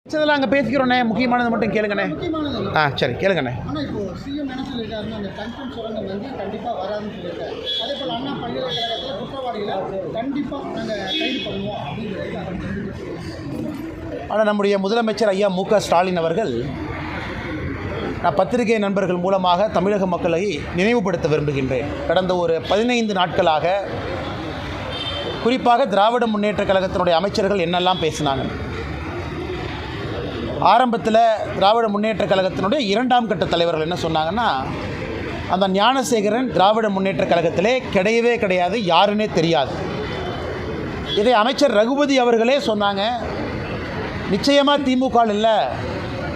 இதெல்லாம் அங்கே பேசிக்கிறோண்ணே, முக்கியமானது மட்டும் கேளுங்கண்ணே. சரி கேளுங்கண்ணே. ஆனால் இப்போ சிஎம் என்ன சொல்லியிருக்காருன்னா அந்த டங்ஸ்டன் சுரங்கம் வந்து கண்டிப்பாக வராதுன்னு சொல்லியிருக்காரு. அதே போல் அண்ணா பல்கலைக்கழகத்தில் குற்றவாளிகளை கண்டிப்பாக நாங்கள் கைது பண்ணுவோம் அப்படின்னு. ஆனால் நம்முடைய முதலமைச்சர் ஐயா மு.க. ஸ்டாலின் அவர்கள் நான் பத்திரிகை நண்பர்கள் மூலமாக தமிழக மக்களை நினைவுபடுத்த விரும்புகின்றேன். கடந்த ஒரு 15 நாட்களாக குறிப்பாக திராவிட முன்னேற்றக் கழகத்தினுடைய அமைச்சர்கள் என்னெல்லாம் பேசினாங்க. ஆரம்பத்தில் திராவிட முன்னேற்றக் கழகத்தினுடைய 2ஆம் கட்ட தலைவர்கள் என்ன சொன்னாங்கன்னா, அந்த ஞானசேகரன் திராவிட முன்னேற்றக் கழகத்திலே கிடையவே கிடையாது, யாருன்னே தெரியாது. இதை அமைச்சர் ரகுபதி அவர்களே சொன்னாங்க, நிச்சயமாக திமுக இல்லை,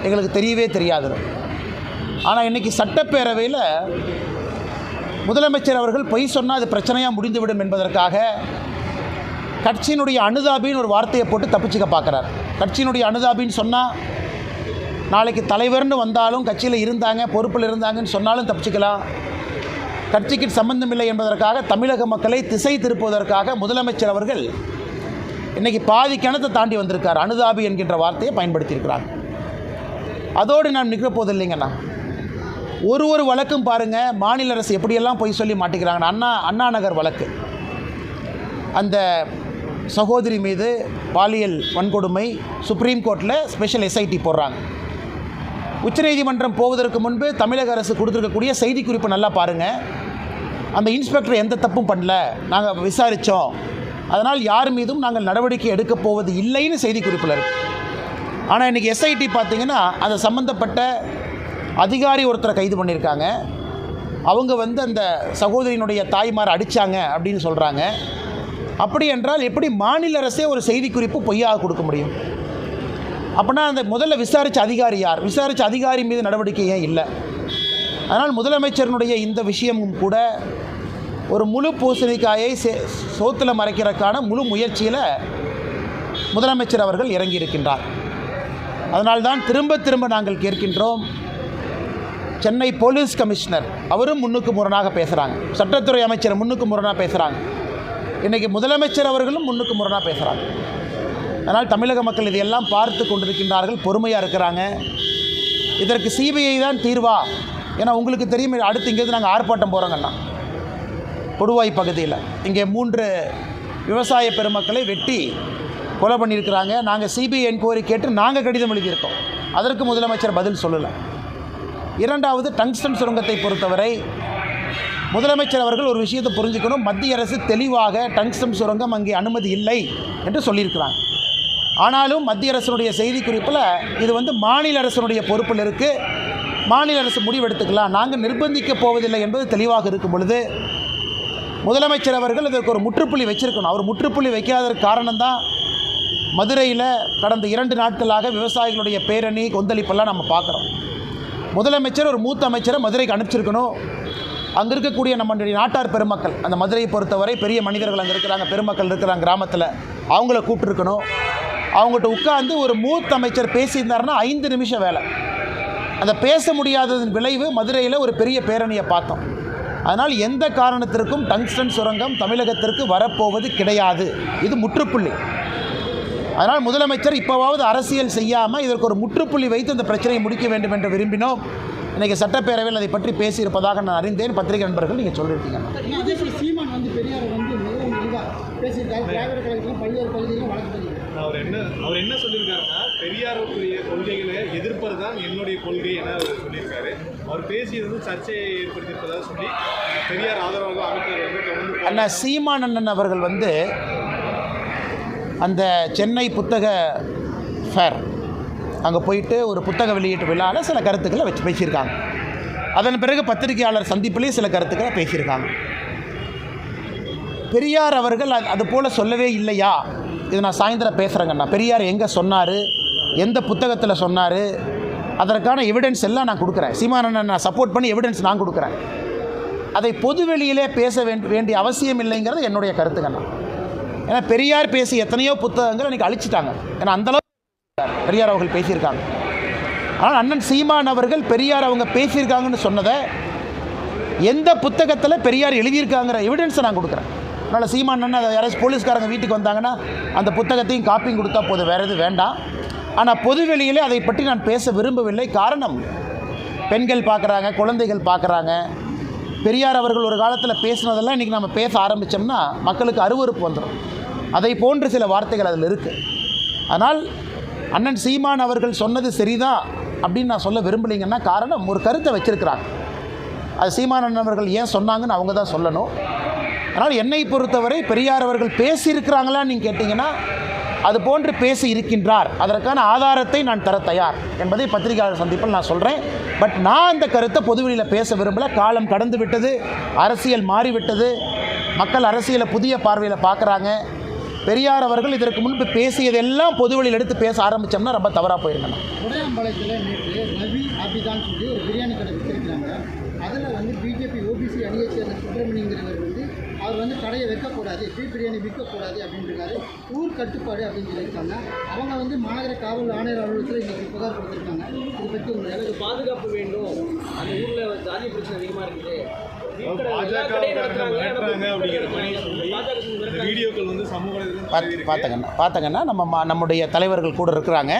எங்களுக்கு தெரியவே தெரியாது. ஆனால் இன்றைக்கி சட்டப்பேரவையில் முதலமைச்சர் அவர்கள் பொய் சொன்னால் அது பிரச்சனையாக முடிந்துவிடும் என்பதற்காக கட்சியினுடைய அனுதாபின்னு ஒரு வார்த்தையை போட்டு தப்பிச்சுக்க பார்க்குறார். கட்சியினுடைய அனுதாபின்னு சொன்னால் நாளைக்கு தலைவர்னு வந்தாலும் கட்சியில் இருந்தாங்க, பொறுப்பில் இருந்தாங்கன்னு சொன்னாலும் தப்பிச்சுக்கலாம். கட்சிக்கு சம்பந்தம் இல்லை என்பதற்காக தமிழக மக்களை திசை திருப்புவதற்காக முதலமைச்சர் அவர்கள் இன்றைக்கி பாதி கிணத்தை தாண்டி வந்திருக்கார். அனுதாபி என்கின்ற வார்த்தையை பயன்படுத்தியிருக்கிறார். அதோடு நான் நிற்க போதில்லைங்கண்ணா, ஒரு வழக்கும் பாருங்கள், மாநில அரசு எப்படியெல்லாம் பொய் சொல்லி மாட்டிக்கிறாங்க. அண்ணா நகர் வழக்கு, அந்த சகோதரி மீது பாலியல் வன்கொடுமை, சுப்ரீம் கோர்ட்டில் ஸ்பெஷல் எஸ்ஐடி போடுறாங்க. உச்சநீதிமன்றம் போவதற்கு முன்பு தமிழக அரசு கொடுத்துருக்கக்கூடிய செய்தி குறிப்பு நல்லா பாருங்கள். அந்த இன்ஸ்பெக்டர் எந்த தப்பும் பண்ணல, நாங்கள் விசாரித்தோம், அதனால் யார் மீதும் நாங்கள் நடவடிக்கை எடுக்கப் போவது இல்லைன்னு செய்தி குறிப்பில் இருக்குது. ஆனால் இன்றைக்கி எஸ்ஐடி பார்த்திங்கன்னா அந்த சம்மந்தப்பட்ட அதிகாரி ஒருத்தரை கைது பண்ணியிருக்காங்க. அவங்க அந்த சகோதரியினுடைய தாய்மாரை அடித்தாங்க அப்படின்னு சொல்கிறாங்க. அப்படி என்றால் எப்படி மாநில அரசே ஒரு செய்தி குறிப்பு பொய்யாக கொடுக்க முடியும்? அப்படின்னா அந்த முதல்ல விசாரித்த அதிகாரி யார்? விசாரித்த அதிகாரி மீது நடவடிக்கை ஏன் இல்லை? அதனால் முதலமைச்சரினுடைய இந்த விஷயமும் கூட ஒரு முழு பூசணிக்காயை சோத்தில் மறைக்கிறதுக்கான முழு முயற்சியில் முதலமைச்சர் அவர்கள் இறங்கியிருக்கின்றார். அதனால்தான் திரும்ப நாங்கள் கேட்கின்றோம், சென்னை போலீஸ் கமிஷனர் அவரும் முன்னுக்கு முரணாக பேசுகிறாங்க, சட்டத்துறை அமைச்சர் முன்னுக்கு முரணாக பேசுகிறாங்க, இன்றைக்கி முதலமைச்சர் அவர்களும் முன்னுக்கு முரணாக பேசுகிறாங்க. அதனால் தமிழக மக்கள் இதையெல்லாம் பார்த்து கொண்டிருக்கின்றார்கள், பொறுமையாக இருக்கிறாங்க. இதற்கு சிபிஐ தான் தீர்வா? ஏன்னா உங்களுக்கு தெரியும், அடுத்து இங்கேருந்து நாங்கள் ஆர்ப்பாட்டம் போகிறோங்கண்ணா. கொடுவாய் பகுதியில் இங்கே 3 விவசாய பெருமக்களை வெட்டி கொலை பண்ணியிருக்கிறாங்க. நாங்கள் சிபிஐ என்கொயரி கேட்டு நாங்கள் கடிதம் எழுதியிருக்கோம். அதற்கு முதலமைச்சர் பதில் சொல்லலை. 2வது டங்ஸ்டன் சுரங்கத்தை பொறுத்தவரை முதலமைச்சர் அவர்கள் ஒரு விஷயத்தை புரிஞ்சுக்கணும், மத்திய அரசு தெளிவாக டங்ஸ்டன் சுரங்கம் அங்கே அனுமதி இல்லை என்று சொல்லியிருக்கிறாங்க. ஆனாலும் மத்திய அரசினுடைய செய்தி குறிப்பில் இது மாநில அரசினுடைய பொறுப்பில் இருக்குது, மாநில அரசு முடிவெடுத்துக்கலாம், நாங்கள் நிர்பந்திக்கப் போவதில்லை என்பது தெளிவாக இருக்கும் பொழுது முதலமைச்சர் அவர்கள் இதற்கு ஒரு முற்றுப்புள்ளி வச்சிருக்கணும். அவர் முற்றுப்புள்ளி வைக்காததற்கு காரணம்தான் மதுரையில் கடந்த 2 நாட்களாக விவசாயிகளுடைய பேரணி கொந்தளிப்பெல்லாம் நம்ம பார்க்குறோம். முதலமைச்சர் ஒரு மூத்த அமைச்சரை மதுரைக்கு அனுப்பிச்சிருக்கணும். அங்கே இருக்கக்கூடிய நம்மளுடைய நாட்டார் பெருமக்கள், அந்த மதுரையை பொறுத்தவரை பெரிய மனிதர்கள் அங்கே இருக்கிறாங்க, பெருமக்கள் இருக்கிறாங்க கிராமத்தில், அவங்கள கூப்பிட்டுருக்கணும். அவங்ககிட்ட உட்காந்து ஒரு மூத்த அமைச்சர் பேசியிருந்தாருன்னா 5 நிமிஷம் வேலை. அந்த பேச முடியாததன் விளைவு மதுரையில் ஒரு பெரிய பேரணியை பார்த்தோம். அதனால் எந்த காரணத்திற்கும் டங்ஸ்டன் சுரங்கம் தமிழகத்திற்கு வரப்போவது கிடையாது, இது முற்றுப்புள்ளி. அதனால் முதலமைச்சர் இப்போவாவது அரசியல் செய்யாமல் இதற்கு ஒரு முற்றுப்புள்ளி வைத்து இந்த பிரச்சனையை முடிக்க வேண்டும் என்று விரும்பினோம். இன்றைக்கி சட்டப்பேரவையில் அதை பற்றி பேசியிருப்பதாக நான் அறிந்தேன். பத்திரிகை நண்பர்கள் நீங்கள் சொல்லியிருக்கீங்க. சீமான் பெரியார் மிகவும் பேசியிருக்காரு, திராவிட கழகத்திலும் பல்வேறு பகுதிகளிலும் வழக்கு. அவர் என்ன சொல்லியிருக்காருன்னா, பெரியாருடைய கொள்கைகளை எதிர்ப்பது தான் என்னுடைய கொள்கை என அவர் சொல்லியிருக்காரு. அவர் பேசியது சர்ச்சையை ஏற்படுத்தியிருப்பதாக சொல்லி பெரியார் ஆதரவாக அமைச்சர் அண்ணா சீமான் அண்ணன் அவர்கள் அந்த சென்னை புத்தக ஃபேர் அங்கே போயிட்டு ஒரு புத்தக வெளியீட்டு விழாவில் சில கருத்துக்களை வச்சு பேசியிருக்காங்க. அதன் பிறகு பத்திரிகையாளர் சந்திப்பிலேயே சில கருத்துக்களை பேசியிருக்காங்க. பெரியார் அவர்கள் அது போல் சொல்லவே இல்லையா? இது நான் சாயந்தரம் பேசுகிறேங்கண்ணா. பெரியார் எங்கே சொன்னார், எந்த புத்தகத்தில் சொன்னார், அதற்கான எவிடன்ஸ் எல்லாம் நான் கொடுக்குறேன். சீமானண்ணன் நான் சப்போர்ட் பண்ணி எவிடன்ஸ் நான் கொடுக்குறேன். அதை பொதுவெளியிலே பேச வேண்டிய அவசியம் இல்லைங்கிறது என்னுடைய கருத்துங்கண்ணா. ஏன்னா பெரியார் பேசி எத்தனையோ புத்தகங்கள் இன்றைக்கி அழிச்சிட்டாங்க. ஏன்னா அந்தளவு பெரியார் அவர்கள் பேசியிருக்காங்க. ஆனால் அண்ணன் சீமான் அவர்கள் பெரியார் அவங்க பேசியிருக்காங்கன்னு சொன்னதை எந்த புத்தகத்தில் பெரியார் எழுதியிருக்காங்கிற எவிடன்ஸை நான் கொடுக்குறேன். அதனால் சீமான் அண்ணன் அதை யாராச்சும் போலீஸ்காரங்க வீட்டுக்கு வந்தாங்கன்னா அந்த புத்தகத்தையும் காப்பியும் கொடுத்தா போதும், வேறு எதுவும் வேண்டாம். ஆனால் பொதுவெளியிலே அதை பற்றி நான் பேச விரும்பவில்லை. காரணம், பெண்கள் பார்க்குறாங்க, குழந்தைகள் பார்க்குறாங்க. பெரியார் அவர்கள் ஒரு காலத்தில் பேசினதெல்லாம் இன்றைக்கி நம்ம பேச ஆரம்பித்தோம்னா மக்களுக்கு அருவருப்பு வந்துடும். அதை போன்று சில வார்த்தைகள் அதில் இருக்குது. அதனால் அண்ணன் சீமான் அவர்கள் சொன்னது சரிதான் அப்படின்னு நான் சொல்ல விரும்பலைங்கன்னா காரணம், ஒரு கருத்தை வச்சுருக்கிறாங்க. அது சீமான் அண்ணன் அவர்கள் ஏன் சொன்னாங்கன்னு அவங்க தான் சொல்லணும். அதனால் என்னை பொறுத்தவரை பெரியார் அவர்கள் பேசியிருக்கிறாங்களான்னு நீங்கள் கேட்டிங்கன்னா அது போன்று பேசி இருக்கின்றார், அதற்கான ஆதாரத்தை நான் தர தயார் என்பதை பத்திரிகையாளர் சந்திப்பில் நான் சொல்கிறேன். பட் நான் அந்த கருத்தை பொதுவெளியில் பேச விரும்பலை. காலம் கடந்து விட்டது, அரசியல் மாறிவிட்டது, மக்கள் அரசியலை புதிய பார்வையில் பார்க்குறாங்க. பெரியார் அவர்கள் இதற்கு முன்பு பேசியதெல்லாம் பொதுவெளியில் எடுத்து பேச ஆரம்பித்தோம்னா ரொம்ப தவறாக போயிருக்கணும். உடையாம்பாளையத்தில் நேற்று ரவி ஆபிதான் சொல்லி ஒரு பிரியாணி கடை வச்சிருக்கிறாங்க. அதில் வந்து பிஜேபி ஓபிசி அணியை சேர்ந்த சுப்பிரமணியங்கிறவர் வந்து அவர் வந்து கடையை வைக்கக்கூடாது, பீஃப் பிரியாணி விற்கக்கூடாது அப்படின்றாரு. ஊர் கட்டுப்பாடு அப்படின்னு சொல்லியிருக்காங்க. அவங்க வந்து மாநகர காவல் ஆணையர் அலுவலகத்தில் இன்றைக்கி புகார் கொடுத்துருக்காங்க. இதை பற்றி உங்களுக்கு பாதுகாப்பு வேண்டும், அந்த ஊரில் ஜாதி பிரச்சனை அதிகமாக இருக்குது, பார்த்தங்கன்னா நம்முடைய தலைவர்கள் கூட இருக்கிறாங்க.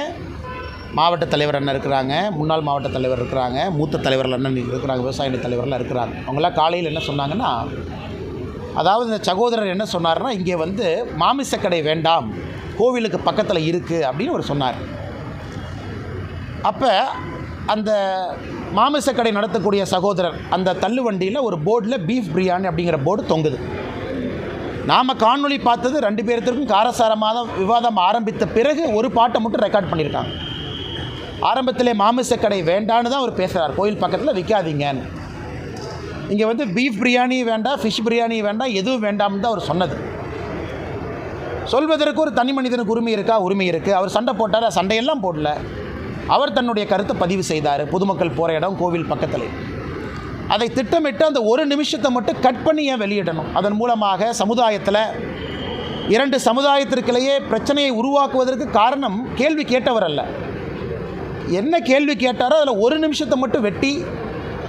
மாவட்ட தலைவர் அண்ணன் இருக்கிறாங்க, முன்னாள் மாவட்ட தலைவர் இருக்கிறாங்க, மூத்த தலைவர்கள் அண்ணன் இருக்கிறாங்க, விவசாய தலைவர்லாம் இருக்கிறாங்க. அவங்களாம் காலையில் என்ன சொன்னாங்கன்னா, அதாவது இந்த சகோதரர் என்ன சொன்னார்னா, இங்கே வந்து மாமிசக்கடை வேண்டாம், கோவிலுக்கு பக்கத்தில் இருக்குது அப்படின்னு அவர் சொன்னார். அப்போ அந்த மாமிசக்கடை நடத்தக்கூடிய சகோதரர் அந்த தள்ளுவண்டியில் ஒரு போர்டில் பீஃப் பிரியாணி அப்படிங்கிற போர்டு தொங்குது. நாம் காணொளி பார்த்தது 2 பேர்த்திற்கும் காரசாரமாக விவாதம் ஆரம்பித்த பிறகு ஒரு பாட்டை மட்டும் ரெக்கார்ட் பண்ணியிருக்காங்க. ஆரம்பத்திலே மாமிசக்கடை வேண்டான்னு தான் அவர் பேசுகிறார், கோயில் பக்கத்தில் விற்காதீங்கன்னு. இங்கே வந்து பீஃப் பிரியாணி வேண்டாம், ஃபிஷ் பிரியாணி வேண்டாம், எதுவும் வேண்டாம்னு தான் அவர் சொன்னது. சொல்வதற்கு ஒரு தனி மனிதனுக்கு உரிமை இருக்கா? உரிமை இருக்குது. அவர் சண்டை போட்டார், சண்டையெல்லாம் போடல. அவர் தன்னுடைய கருத்தை பதிவு செய்தார். பொதுமக்கள் போகிற இடம் கோவில் பக்கத்தில். அதை திட்டமிட்டு அந்த ஒரு நிமிஷத்தை மட்டும் கட் பண்ணி ஏன் வெளியிடணும்? அதன் மூலமாக சமுதாயத்தில் 2 சமுதாயத்திற்கிலேயே பிரச்சனையை உருவாக்குவதற்கு காரணம் கேள்வி கேட்டவர் அல்ல. என்ன கேள்வி கேட்டாரோ அதில் ஒரு நிமிஷத்தை மட்டும் வெட்டி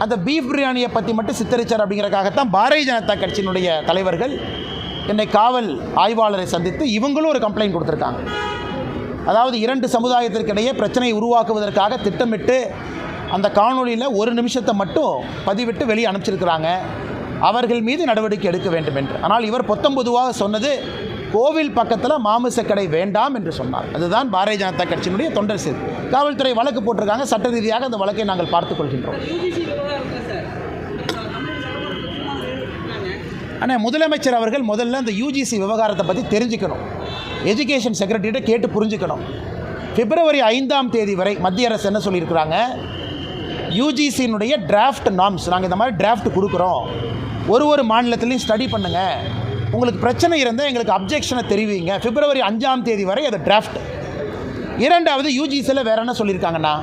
அந்த பீஃப் பிரியாணியை பற்றி மட்டும் சித்தரித்தார். அப்படிங்கிறக்காகத்தான் பாரதிய ஜனதா கட்சியினுடைய தலைவர்கள் என்னை காவல் ஆய்வாளரை சந்தித்து இவங்களும் ஒரு கம்ப்ளைண்ட் கொடுத்துருக்காங்க. அதாவது 2 சமுதாயத்திற்கிடையே பிரச்சனையை உருவாக்குவதற்காக திட்டமிட்டு அந்த காணொலியில் ஒரு நிமிஷத்தை மட்டும் பதிவிட்டு வெளியே அனுப்பிச்சிருக்கிறாங்க. அவர்கள் மீது நடவடிக்கை எடுக்க வேண்டும் என்று. ஆனால் இவர் பொதுவாக சொன்னது கோவில் பக்கத்தில் மாமிசக்கடை வேண்டாம் என்று சொன்னார். அதுதான் பாரதிய ஜனதா கட்சியினுடைய தொண்டர் சீர். காவல்துறை வழக்கு போட்டிருக்காங்க. சட்ட ரீதியாக அந்த வழக்கை நாங்கள் பார்த்துக் கொள்கின்றோம். ஆனால் முதலமைச்சர் அவர்கள் முதல்ல அந்த யூஜிசி விவகாரத்தை பற்றி தெரிஞ்சுக்கணும். எஜுகேஷன் செக்ரட்டரிகிட்ட கேட்டு புரிஞ்சுக்கணும். பிப்ரவரி 5ஆம் தேதி வரை மத்திய அரசு என்ன சொல்லியிருக்கிறாங்க, யூஜிசியினுடைய டிராஃப்ட் நார்ம்ஸ் நாங்கள் இந்த மாதிரி டிராஃப்ட் கொடுக்குறோம், ஒரு மாநிலத்திலையும் ஸ்டடி பண்ணுங்கள், உங்களுக்கு பிரச்சனை இருந்தால் எங்களுக்கு அப்ஜெக்ஷனை தெரிவிங்க. பிப்ரவரி 5ஆம் தேதி வரை அது டிராஃப்ட். 2வது யூஜிசியில் வேறு என்ன சொல்லியிருக்காங்கன்னா,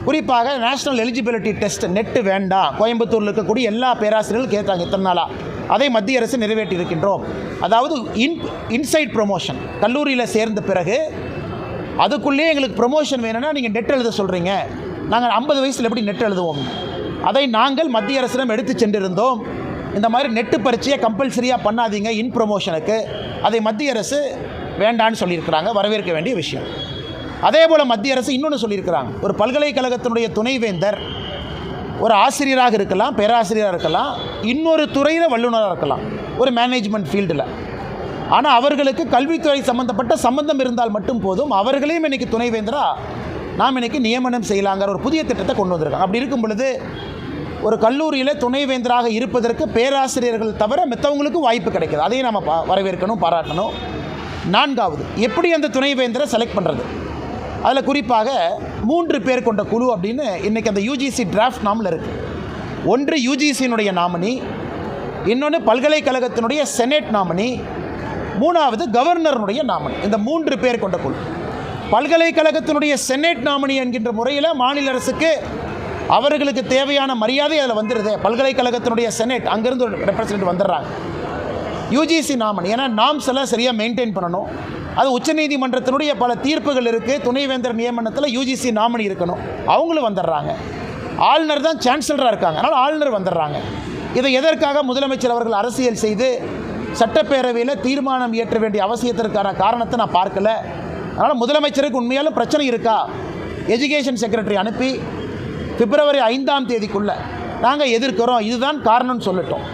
குறிப்பாக நேஷ்னல் எலிஜிபிலிட்டி டெஸ்ட் நெட்டு வேண்டாம், கோயம்புத்தூரில் இருக்கக்கூடிய எல்லா பேராசிரியர்களும் கேட்டாங்க இத்தனை நாளாக, அதை மத்திய அரசு நிறைவேற்றி இருக்கின்றோம். அதாவது இன்சைட் ப்ரொமோஷன், கல்லூரியில் சேர்ந்த பிறகு அதுக்குள்ளேயே எங்களுக்கு ப்ரொமோஷன் வேணும்னா நீங்கள் நெட் எழுத சொல்கிறீங்க, நாங்கள் 50 வயசில் எப்படி நெட் எழுதுவோம், அதை நாங்கள் மத்திய அரசிடம் எடுத்து சென்றிருந்தோம். இந்த மாதிரி நெட்டு பரீட்சையை கம்பல்சரியாக பண்ணாதீங்க இன் ப்ரொமோஷனுக்கு, அதை மத்திய அரசு வேண்டான்னு சொல்லியிருக்கிறாங்க. வரவேற்க வேண்டிய விஷயம். அதே போல் மத்திய அரசு இன்னொன்று சொல்லியிருக்கிறாங்க, ஒரு பல்கலைக்கழகத்தினுடைய துணைவேந்தர் ஒரு ஆசிரியராக இருக்கலாம், பேராசிரியராக இருக்கலாம், இன்னொரு துறையில் வல்லுநராக இருக்கலாம், ஒரு மேனேஜ்மெண்ட் ஃபீல்டில். ஆனால் அவர்களுக்கு கல்வித்துறை சம்மந்தப்பட்ட சம்பந்தம் இருந்தால் மட்டும் போதும், அவர்களையும் இன்றைக்கி துணைவேந்தராக நாம் இன்றைக்கி நியமனம் செய்யலாங்கிற ஒரு புதிய திட்டத்தை கொண்டு வந்திருக்காங்க. அப்படி இருக்கும் பொழுது ஒரு கல்லூரியில் துணைவேந்தராக இருப்பதற்கு பேராசிரியர்கள் தவிர மற்றவங்களுக்கு வாய்ப்பு கிடைக்கிது. அதையும் நம்ம வரவேற்கணும், பாராட்டணும். 4வது, எப்படி அந்த துணைவேந்தரை செலக்ட் பண்ணுறது? அதில் குறிப்பாக 3 பேர் கொண்ட குழு அப்படின்னு இன்றைக்கி அந்த யூஜிசி டிராஃப்ட் நாமில் இருக்குது. ஒன்று யூஜிசியினுடைய நாமினி, இன்னொன்று பல்கலைக்கழகத்தினுடைய செனேட் நாமினி, 3வது கவர்னருடைய நாமினி. இந்த 3 பேர் கொண்ட குழு. பல்கலைக்கழகத்தினுடைய செனேட் நாமினி என்கின்ற முறையில் மாநில அரசுக்கு அவர்களுக்கு தேவையான மரியாதை அதில் வந்துடுது. பல்கலைக்கழகத்தினுடைய செனேட் அங்கேருந்து ஒரு ரெப்ரசன்ட் வந்துடுறாங்க. யூஜிசி நாமினி, ஏன்னா நாம்ஸ் எல்லாம் சரியாக மெயின்டைன் பண்ணணும். அது உச்சநீதிமன்றத்தினுடைய பல தீர்ப்புகள் இருக்குது. துணைவேந்தர் நியமனத்தில் யூஜிசி நாமினி இருக்கணும், அவங்களும் வந்துடுறாங்க. ஆளுநர் தான் சான்சலராக இருக்காங்க, அதனால் ஆளுநர் வந்துடுறாங்க. இதை எதற்காக முதலமைச்சர் அவர்கள் அரசியல் செய்து சட்டப்பேரவையில் தீர்மானம் இயற்ற வேண்டிய அவசியத்திற்கான காரணத்தை நான் பார்க்கல. அதனால் முதலமைச்சருக்கு உண்மையாலும் பிரச்சனை இருக்கா, எஜுகேஷன் செக்ரட்டரி அனுப்பி பிப்ரவரி 5ஆம் தேதிக்குள்ளே நாங்கள் எதிர்க்கிறோம், இதுதான் காரணம்னு சொல்லட்டும்.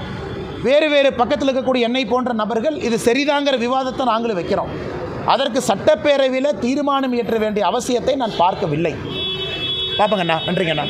வேறு பக்கத்தில் இருக்கக்கூடிய என்னை போன்ற நபர்கள் இது சரிதாங்கிற விவாதத்தை நாங்களும் வைக்கிறோம். அதற்கு சட்டப்பேரவையில் தீர்மானம் இயற்ற வேண்டிய அவசியத்தை நான் பார்க்கவில்லை. பார்ப்பங்கண்ணா. நன்றிங்கண்ணா.